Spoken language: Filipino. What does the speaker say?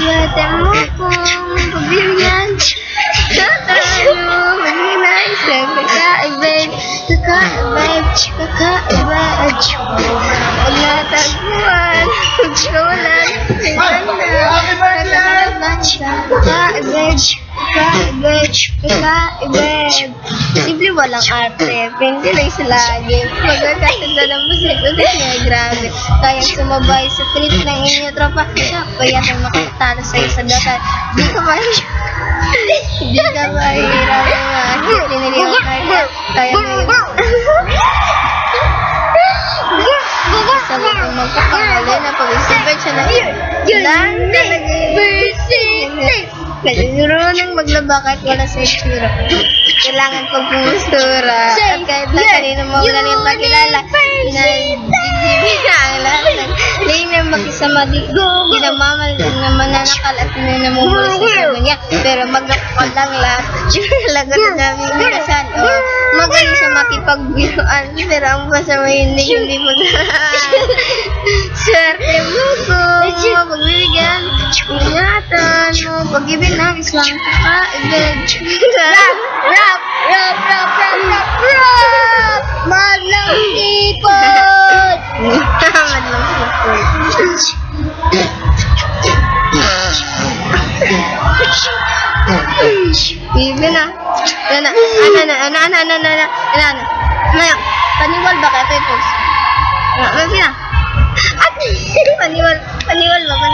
swerte mo kung pagbibigyan. Tatalo, maninay sa kakaibig, paglatagpuan, pagkawalan, kakaibig. Simple walang arte, hindi lang sa lagi. Magkakasanda ng musik, niya grabe. Kaya sumabay sa trip ng inyo tropa. Kaya tayo makatalo sa isa dapat. Di ka mahirap. Hindi ka mahirap. Pinili ko kaya mo yun. Sama kang magkakahali na pag-isipin siya na lang talaga yun. Kasi nung maglaba kahit wala sa itsura. Kailangan pag pumustura. At kahit na kanina mawala niyang pagkilala. Ang lahat. Hindi na makisama di ginamamal na mananakal at namumula sa sabi niya. Pero maglakal lang lahat. Lagot na namin nakasan. Magaling siya makipagbiruan. Pero ang masama hindi mo na. Swerte mo ko. Pagbibigyan. Ingatan mo. Pag-ibig ng isang kakaibig. Rap! Madlang sipon! Madlang sipon. Bibi na. Ano? Maya, paniwal ba kayo ito? Bibi na. Paniwal ba?